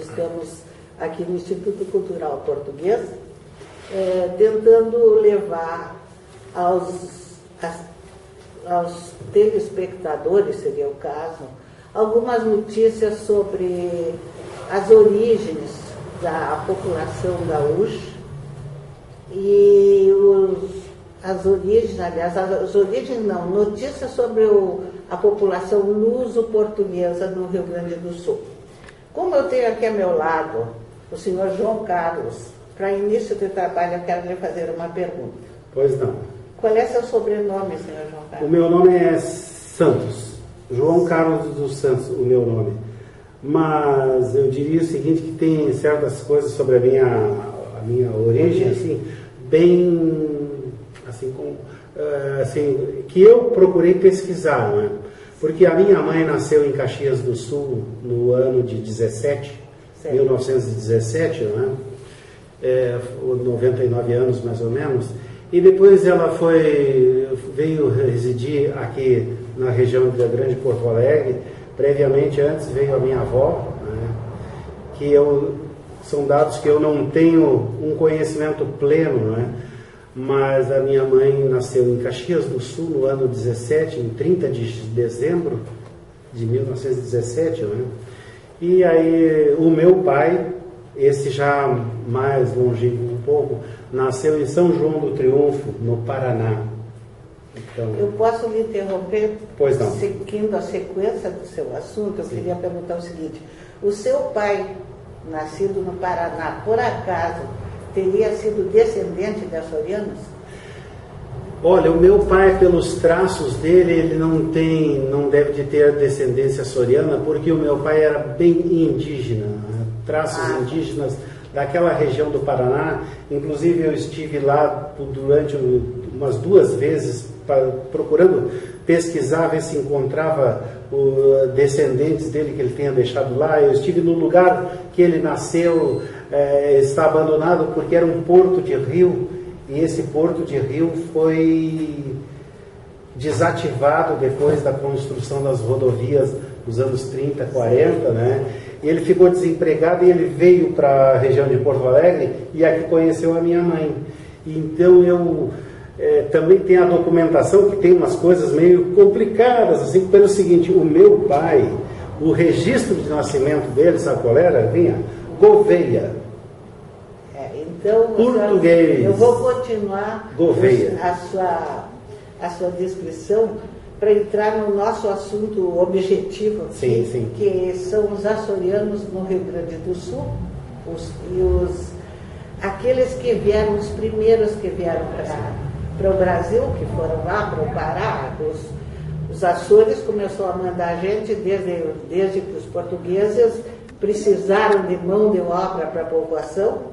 estamos aqui no Instituto Cultural Português, tentando levar aos telespectadores, seria o caso, algumas notícias sobre as origens da população gaúcha e notícias sobre a população luso-portuguesa no Rio Grande do Sul. Como eu tenho aqui ao meu lado o senhor João Carlos, para início de trabalho eu quero lhe fazer uma pergunta. Pois não. Qual é seu sobrenome, senhor João Carlos? O meu nome é Santos, João Carlos dos Santos, o meu nome. Mas eu diria o seguinte, que tem certas coisas sobre a minha origem, assim, bem, assim, que eu procurei pesquisar, não é? Porque a minha mãe nasceu em Caxias do Sul no ano de 1917, não é? 99 anos mais ou menos, e depois ela veio residir aqui na região da Grande Porto Alegre. Previamente, antes veio a minha avó, né, são dados que eu não tenho um conhecimento pleno, né, mas a minha mãe nasceu em Caxias do Sul no ano 17, em 30 de dezembro de 1917, né, e aí o meu pai, esse já mais longínquo um pouco, nasceu em São João do Triunfo, no Paraná. Então, eu posso lhe interromper? Pois não. Seguindo a sequência do seu assunto, eu queria perguntar o seguinte: o seu pai, nascido no Paraná, por acaso, teria sido descendente de açorianos? Olha, o meu pai, pelos traços dele, ele não deve de ter descendência açoriana, porque o meu pai era bem indígena, né? Traços indígenas daquela região do Paraná. Inclusive eu estive lá durante umas 2 vezes procurando pesquisar, ver se encontrava descendentes dele que ele tenha deixado lá. Eu estive no lugar que ele nasceu, está abandonado porque era um porto de rio, e esse porto de rio foi desativado depois da construção das rodovias dos anos 30, 40, né? E ele ficou desempregado e ele veio para a região de Porto Alegre e aqui conheceu a minha mãe. Então eu também tenho a documentação que tem umas coisas meio complicadas, assim, pelo seguinte: o meu pai, o registro de nascimento dele, sabe qual era? Vinha Gouveia. Então, português. Eu vou continuar Gouveia. a sua descrição para entrar no nosso assunto objetivo aqui, sim. Que são os açorianos no Rio Grande do Sul, aqueles que vieram, os primeiros que vieram para o Brasil, que foram lá para o Pará. Os Açores começou a mandar gente desde que os portugueses precisaram de mão de obra para a povoação,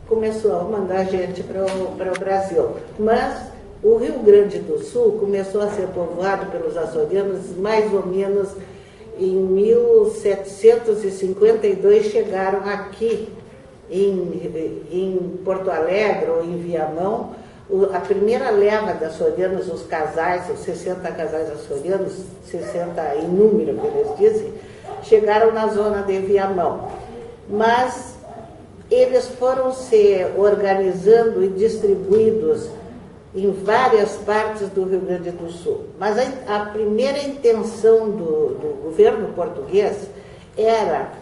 começou a mandar gente para o Brasil. Mas o Rio Grande do Sul começou a ser povoado pelos açorianos mais ou menos em 1752, chegaram aqui em Porto Alegre ou em Viamão. A primeira leva de açorianos, os 60 casais açorianos, 60 em número que eles dizem, chegaram na zona de Viamão. Mas eles foram se organizando e distribuídos em várias partes do Rio Grande do Sul. Mas a primeira intenção do governo português era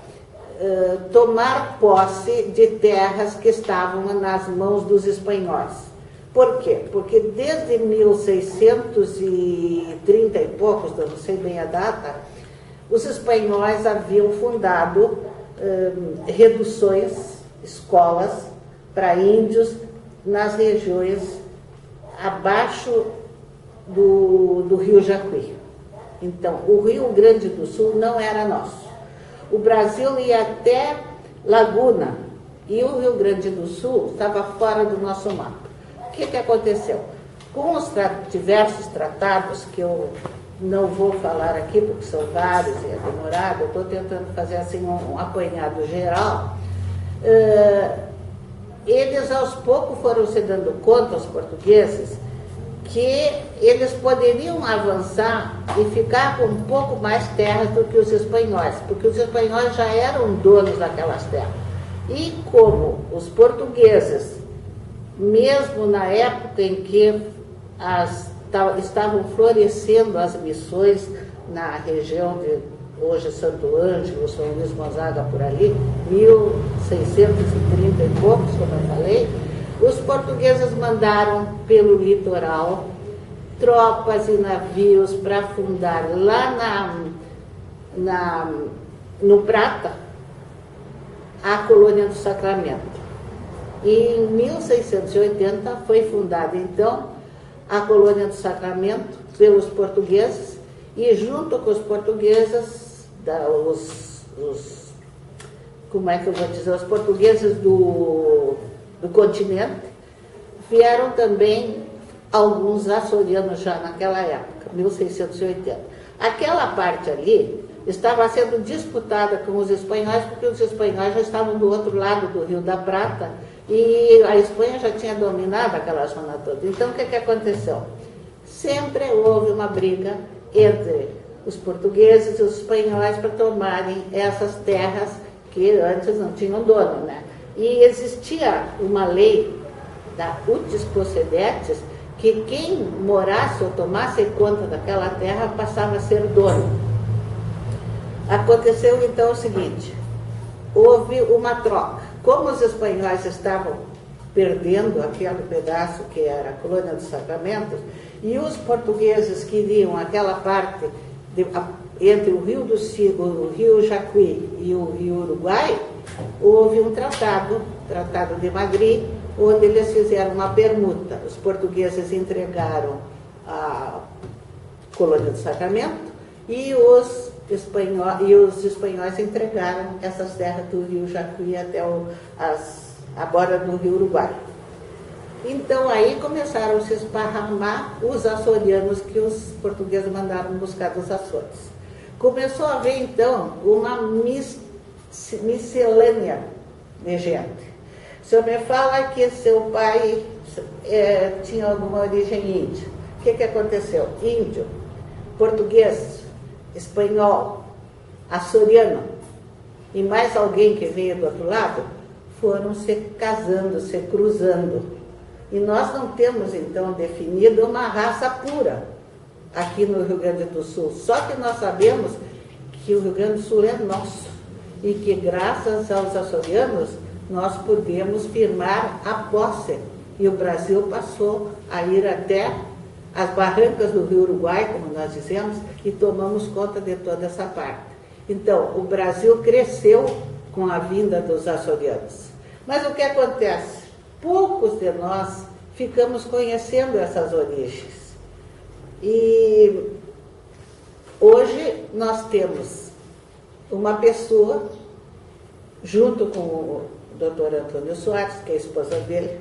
tomar posse de terras que estavam nas mãos dos espanhóis. Por quê? Porque desde 1630 e poucos, eu não sei bem a data, os espanhóis haviam fundado reduções, escolas para índios nas regiões abaixo do Rio Jacuí. Então, o Rio Grande do Sul não era nosso. O Brasil ia até Laguna e o Rio Grande do Sul estava fora do nosso mapa. O que aconteceu? Com os diversos tratados, que eu não vou falar aqui porque são vários e é demorado, eu estou tentando fazer assim um apanhado geral, eles aos poucos foram se dando conta, os portugueses, que eles poderiam avançar e ficar com um pouco mais terras do que os espanhóis, porque os espanhóis já eram donos daquelas terras. E como os portugueses, mesmo na época em que estavam florescendo as missões na região de hoje Santo Ângelo, São Luís Gonzaga, por ali, 1630 e poucos, como eu falei, os portugueses mandaram pelo litoral tropas e navios para fundar lá no Prata a colônia do Sacramento. E em 1680 foi fundada, então, a colônia do Sacramento pelos portugueses, e junto com os portugueses, como é que eu vou dizer, os portugueses do continente, vieram também alguns açorianos já naquela época, 1680. Aquela parte ali estava sendo disputada com os espanhóis, porque os espanhóis já estavam do outro lado do Rio da Prata, e a Espanha já tinha dominado aquela zona toda. Então, o que aconteceu? Sempre houve uma briga entre os portugueses e os espanhóis para tomarem essas terras que antes não tinham dono, né? E existia uma lei da utis possidetis, que quem morasse ou tomasse conta daquela terra passava a ser dono. Aconteceu então o seguinte, houve uma troca. Como os espanhóis estavam perdendo aquele pedaço que era a colônia dos Sacramentos, e os portugueses queriam aquela parte entre o rio Jacuí e o rio Uruguai, houve um tratado de Madrid, onde eles fizeram uma permuta. Os portugueses entregaram a colônia do Sacramento e os espanhóis entregaram essas terras do rio Jacuí até a borda do rio Uruguai. Então aí começaram a se esparramar os açorianos que os portugueses mandaram buscar dos Açores. Começou a haver então uma miscelânea de gente. O senhor me fala que seu pai tinha alguma origem índia. O que aconteceu? Índio, português, espanhol, açoriano e mais alguém que veio do outro lado, foram se casando, se cruzando. E nós não temos, então, definido uma raça pura aqui no Rio Grande do Sul. Só que nós sabemos que o Rio Grande do Sul é nosso e que, graças aos açorianos, nós podemos firmar a posse. E o Brasil passou a ir até as barrancas do Rio Uruguai, como nós dizemos, e tomamos conta de toda essa parte. Então, o Brasil cresceu com a vinda dos açorianos. Mas o que acontece? Poucos de nós ficamos conhecendo essas origens. E hoje nós temos uma pessoa, junto com o Dr. Antônio Soares, que é a esposa dele,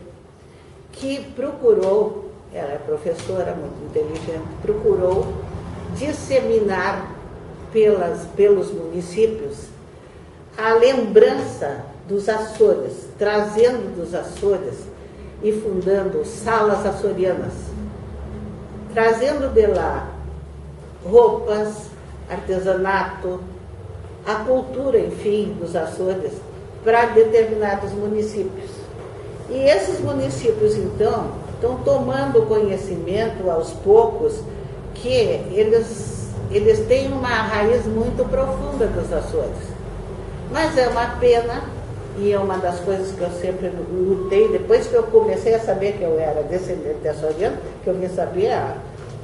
que procurou, ela é professora, muito inteligente, procurou disseminar pelos municípios a lembrança dos Açores, trazendo dos Açores e fundando salas açorianas, trazendo de lá roupas, artesanato, a cultura, enfim, dos Açores para determinados municípios. E esses municípios, então, estão tomando conhecimento aos poucos que eles têm uma raiz muito profunda dos Açores. Mas é uma pena, e é uma das coisas que eu sempre lutei, depois que eu comecei a saber que eu era descendente açoriano, que eu vim saber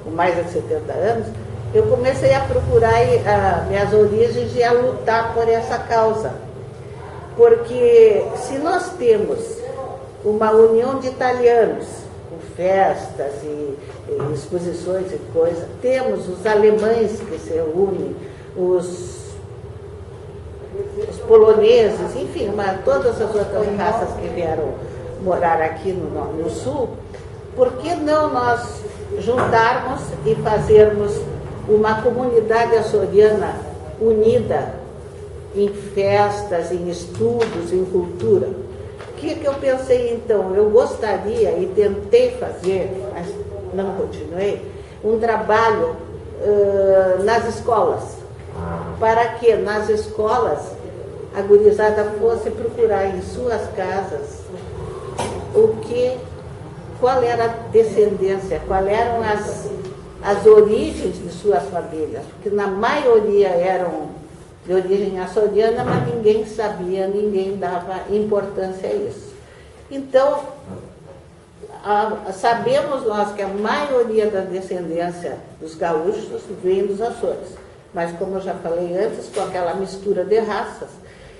com mais de 70 anos, eu comecei a procurar minhas origens e a lutar por essa causa. Porque se nós temos uma união de italianos, com festas e exposições e coisas, temos os alemães que se unem, os poloneses, enfim, todas as outras raças que vieram morar aqui no sul, por que não nós juntarmos e fazermos uma comunidade açoriana unida em festas, em estudos, em cultura? que eu pensei então? Eu gostaria, e tentei fazer, mas não continuei, um trabalho nas escolas, para que nas escolas a gurizada fosse procurar em suas casas qual era a descendência, quais eram as origens de suas famílias, porque na maioria eram de origem açoriana, mas ninguém sabia, ninguém dava importância a isso. Então, sabemos nós que a maioria da descendência dos gaúchos vem dos Açores, mas como eu já falei antes, com aquela mistura de raças.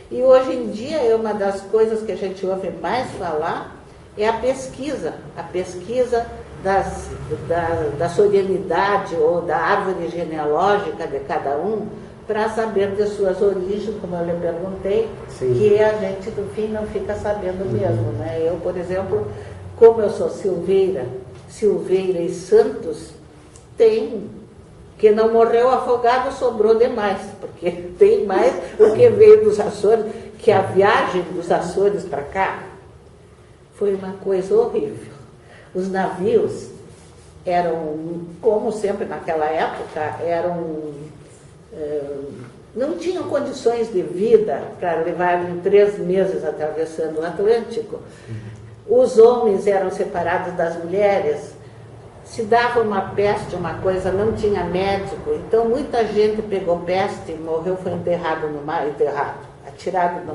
E hoje em dia, uma das coisas que a gente ouve mais falar é a pesquisa da sorianidade ou da árvore genealógica de cada um, para saber de suas origens, como eu lhe perguntei, sim, que a gente, no fim, não fica sabendo mesmo, né? Eu, por exemplo, como eu sou Silveira e Santos, que não morreu afogado, sobrou demais, porque tem mais o que veio dos Açores, que a viagem dos Açores para cá foi uma coisa horrível. Os navios eram, como sempre naquela época, não tinham condições de vida para levarem 3 meses atravessando o Atlântico. Os homens eram separados das mulheres, se dava uma peste, uma coisa, não tinha médico, então muita gente pegou peste e morreu, foi atirado no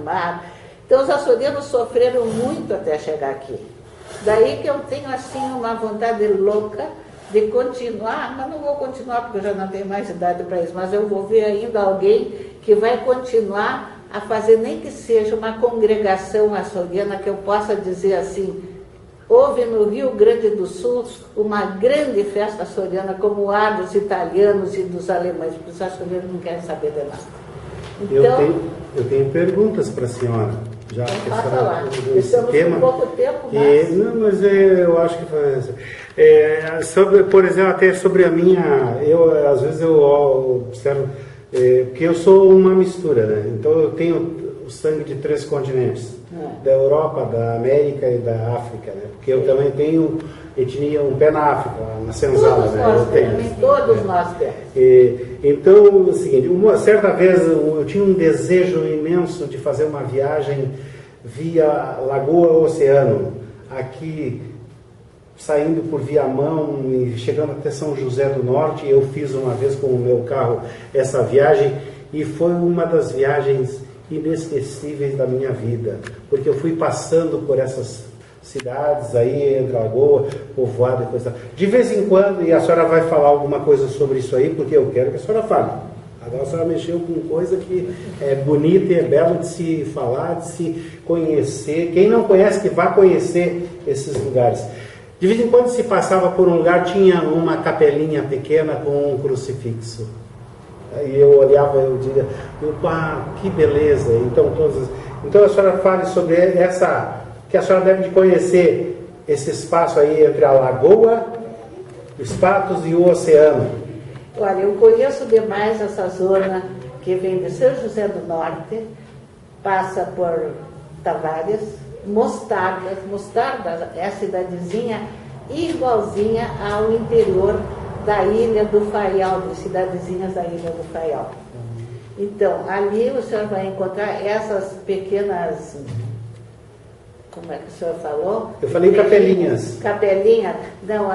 mar. Então os açorianos sofreram muito até chegar aqui. Daí que eu tenho assim uma vontade louca de continuar, mas não vou continuar porque eu já não tenho mais idade para isso, mas eu vou ver ainda alguém que vai continuar a fazer, nem que seja uma congregação açoriana, que eu possa dizer assim, houve no Rio Grande do Sul uma grande festa açoriana, como a dos italianos e dos alemães, porque os açorianos não querem saber de nada. Então, eu tenho perguntas para a senhora, já que a senhora estamos tema, com pouco tempo, mas... Não, mas eu acho que foi... por exemplo, até sobre a minha... às vezes eu observo... porque eu sou uma mistura, né? Então eu tenho o sangue de 3 continentes, da Europa, da América e da África, né? Porque eu também tenho etnia, um pé na África, na senzala, né? Todos nós temos. Então, é o seguinte, uma certa vez eu tinha um desejo imenso de fazer uma viagem via Lagoa Oceano, aqui saindo por Viamão e chegando até São José do Norte. Eu fiz uma vez com o meu carro essa viagem e foi uma das viagens inesquecíveis da minha vida, porque eu fui passando por essas cidades aí, entre Lagoa, Povoado e coisa. De vez em quando, e a senhora vai falar alguma coisa sobre isso aí, porque eu quero que a senhora fale. Agora a senhora mexeu com coisa que é bonita e é bela de se falar, de se conhecer. Quem não conhece, que vá conhecer esses lugares. De vez em quando se passava por um lugar, tinha uma capelinha pequena com um crucifixo. Aí eu olhava e eu dizia, que beleza. Então a senhora fale sobre que a senhora deve de conhecer esse espaço aí entre a Lagoa, os Patos e o Oceano. Olha, eu conheço demais essa zona que vem de São José do Norte, passa por Tavares, Mostarda é a cidadezinha igualzinha ao interior da Ilha do Faial, de cidadezinhas da Ilha do Faial. Então, ali o senhor vai encontrar essas pequenas... Como é que o senhor falou? Eu falei capelinhas. Capelinha? Não,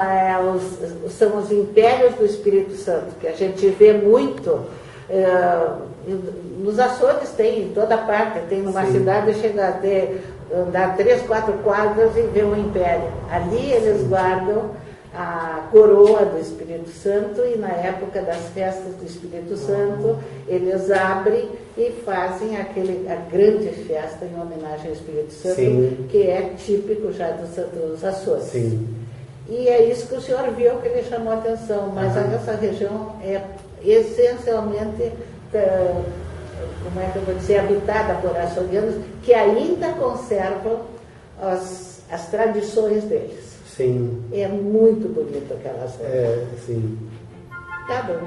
são os impérios do Espírito Santo, que a gente vê muito. Nos Açores tem, em toda parte. Tem numa Sim. cidade, chega a ter, andar 3, 4 quadras e vê um império. Ali eles Sim. guardam a coroa do Espírito Santo e na época das festas do Espírito Santo eles abrem e fazem a grande festa em homenagem ao Espírito Santo, Sim. que é típico já dos Açores. Sim. E é isso que o senhor viu que ele chamou a atenção, mas essa região é essencialmente, como é que eu vou dizer, habitada por açorianos que ainda conservam as tradições deles. Sim. É muito bonito aquela zona. Sim. Tá bom.